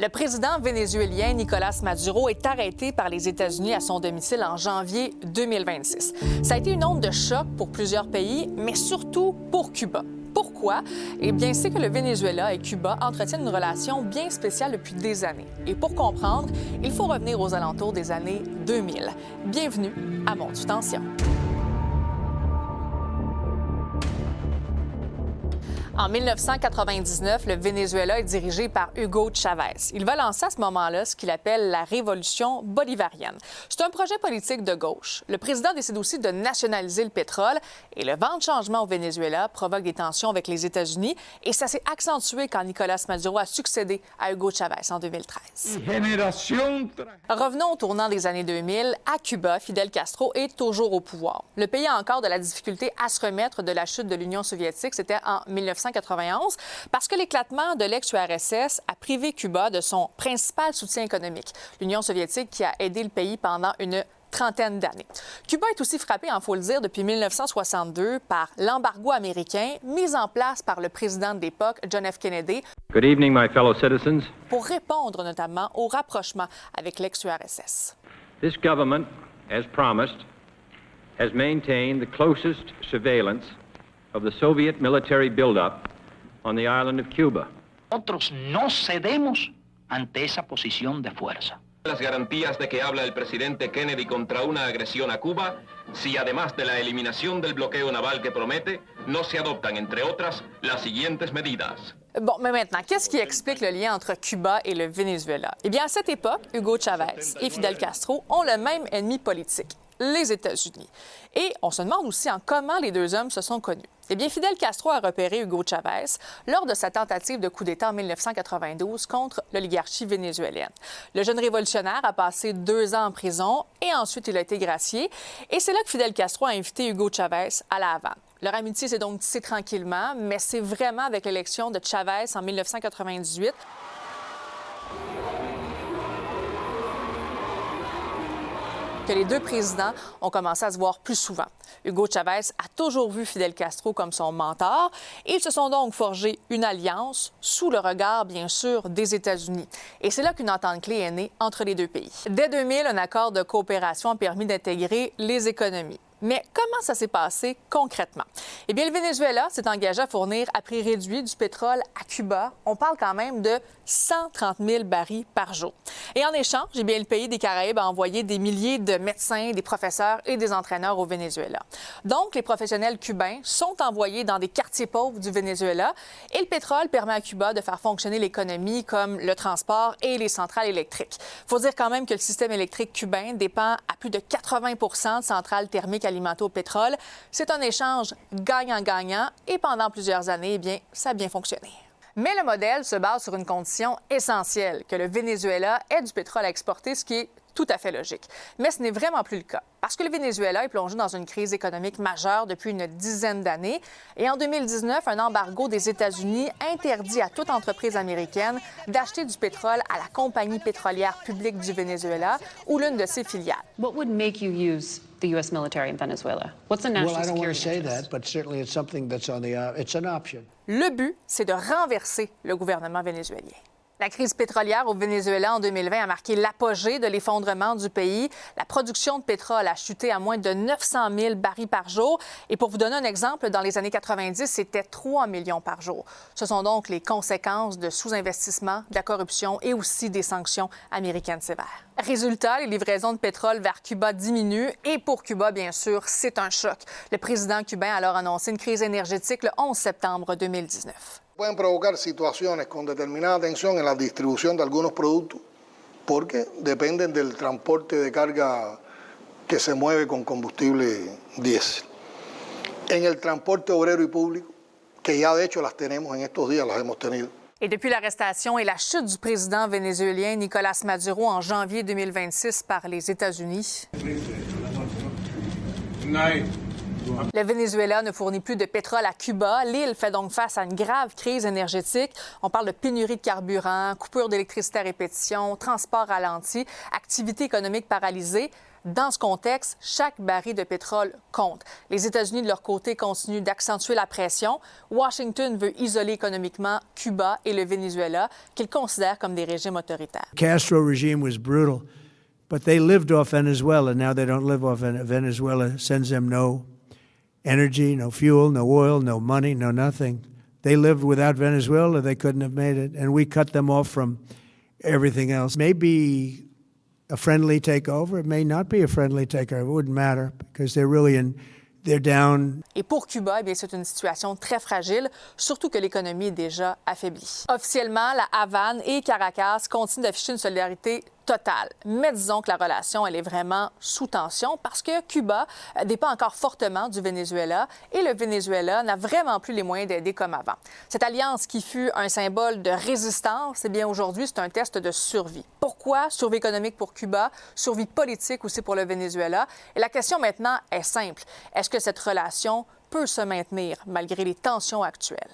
Le président vénézuélien Nicolás Maduro est arrêté par les États-Unis à son domicile en janvier 2026. Ça a été une onde de choc pour plusieurs pays, mais surtout pour Cuba. Pourquoi? Eh bien, c'est que le Venezuela et Cuba entretiennent une relation bien spéciale depuis des années. Et pour comprendre, il faut revenir aux alentours des années 2000. Bienvenue à Monte sous tension. En 1999, le Venezuela est dirigé par Hugo Chávez. Il va lancer à ce moment-là ce qu'il appelle la révolution bolivarienne. C'est un projet politique de gauche. Le président décide aussi de nationaliser le pétrole et le vent de changement au Venezuela provoque des tensions avec les États-Unis et ça s'est accentué quand Nicolás Maduro a succédé à Hugo Chávez en 2013. Revenons au tournant des années 2000. À Cuba, Fidel Castro est toujours au pouvoir. Le pays a encore de la difficulté à se remettre de la chute de l'Union soviétique. C'était en 1991, parce que l'éclatement de l'ex-URSS a privé Cuba de son principal soutien économique, l'Union soviétique qui a aidé le pays pendant une trentaine d'années. Cuba est aussi frappé, il faut le dire, depuis 1962 par l'embargo américain mis en place par le président de l'époque, John F. Kennedy. Good evening, my fellow citizens. Pour répondre notamment au rapprochement avec l'ex-URSS. This government, as promised, has maintained the closest surveillance of the Soviet military buildup on the island of Cuba. Nosotros no cedemos ante esa posición de fuerza. Las garantías de que habla el presidente Kennedy contra una agresión a Cuba, si además de la eliminación del bloqueo naval que promete, no se adoptan, entre otras, las siguientes medidas. Bon, mais maintenant, qu'est-ce qui explique le lien entre Cuba et le Venezuela? Eh bien, à cette époque, Hugo Chávez et Fidel Castro ont le même ennemi politique, les États-Unis. Et on se demande aussi en comment les deux hommes se sont connus. Eh bien, Fidel Castro a repéré Hugo Chávez lors de sa tentative de coup d'État en 1992 contre l'oligarchie vénézuélienne. Le jeune révolutionnaire a passé 2 ans en prison et ensuite il a été gracié. Et c'est là que Fidel Castro a invité Hugo Chávez à La Havane. Leur amitié s'est donc tissée tranquillement, mais c'est vraiment avec l'élection de Chávez en 1998 que les deux présidents ont commencé à se voir plus souvent. Hugo Chávez a toujours vu Fidel Castro comme son mentor et ils se sont donc forgé une alliance sous le regard, bien sûr, des États-Unis. Et c'est là qu'une entente clé est née entre les deux pays. Dès 2000, un accord de coopération a permis d'intégrer les économies. Mais comment ça s'est passé concrètement? Eh bien, le Venezuela s'est engagé à fournir à prix réduit du pétrole à Cuba. On parle quand même de 130 000 barils par jour. Et en échange, eh bien, le pays des Caraïbes a envoyé des milliers de médecins, des professeurs et des entraîneurs au Venezuela. Donc, les professionnels cubains sont envoyés dans des quartiers pauvres du Venezuela et le pétrole permet à Cuba de faire fonctionner l'économie comme le transport et les centrales électriques. Il faut dire quand même que le système électrique cubain dépend à plus de 80 de centrales thermiques alimentées au pétrole. C'est un échange gagnant-gagnant et pendant plusieurs années, eh bien, ça a bien fonctionné. Mais le modèle se base sur une condition essentielle, que le Venezuela ait du pétrole à exporter, ce qui est tout à fait logique. Mais ce n'est vraiment plus le cas, parce que le Venezuela est plongé dans une crise économique majeure depuis une dizaine d'années. Et en 2019, un embargo des États-Unis interdit à toute entreprise américaine d'acheter du pétrole à la compagnie pétrolière publique du Venezuela ou l'une de ses filiales. What would make you use the U.S. military in Venezuela? What's the national Well, I don't want to security say interest? that, but certainly it's something that's on the, it's an option. Le but, c'est de renverser le gouvernement vénézuélien. La crise pétrolière au Venezuela en 2020 a marqué l'apogée de l'effondrement du pays. La production de pétrole a chuté à moins de 900 000 barils par jour. Et pour vous donner un exemple, dans les années 90, c'était 3 millions par jour. Ce sont donc les conséquences de sous-investissement, de la corruption et aussi des sanctions américaines sévères. Résultat, les livraisons de pétrole vers Cuba diminuent et pour Cuba, bien sûr, c'est un choc. Le président cubain a alors annoncé une crise énergétique le 11 septembre 2019. Pueden provocar situaciones con determinada tensión en la distribución de algunos productos porque dependen del transporte de carga que se mueve con combustible diésel. En el transporte obrero y público, que ya de hecho las tenemos en estos días, las hemos tenido. Et depuis l'arrestation et la chute du président vénézuélien Nicolás Maduro en janvier 2026 par les États-Unis, le Venezuela ne fournit plus de pétrole à Cuba. L'île fait donc face à une grave crise énergétique. On parle de pénurie de carburant, coupure d'électricité à répétition, transport ralenti, activité économique paralysée. Dans ce contexte, chaque baril de pétrole compte. Les États-Unis, de leur côté, continuent d'accentuer la pression. Washington veut isoler économiquement Cuba et le Venezuela, qu'ils considèrent comme des régimes autoritaires. Castro regime was brutal, but they lived off Venezuela. Now they don't live off Venezuela. Sends them no energy, no fuel, no oil, no money, no nothing. They lived without Venezuela. They couldn't have made it, and we cut them off from everything else. Maybe a friendly takeover. It may not be a friendly takeover. It wouldn't matter because they're down. Et pour Cuba, eh bien, c'est une situation très fragile, surtout que l'économie est déjà affaiblie. Officiellement, la Havane et Caracas continuent d'afficher une solidarité totale. Mais disons que la relation, elle est vraiment sous tension parce que Cuba dépend encore fortement du Venezuela et le Venezuela n'a vraiment plus les moyens d'aider comme avant. Cette alliance qui fut un symbole de résistance, eh bien aujourd'hui, c'est un test de survie. Pourquoi? Survie économique pour Cuba, survie politique aussi pour le Venezuela. Et la question maintenant est simple. Est-ce que cette relation peut se maintenir malgré les tensions actuelles?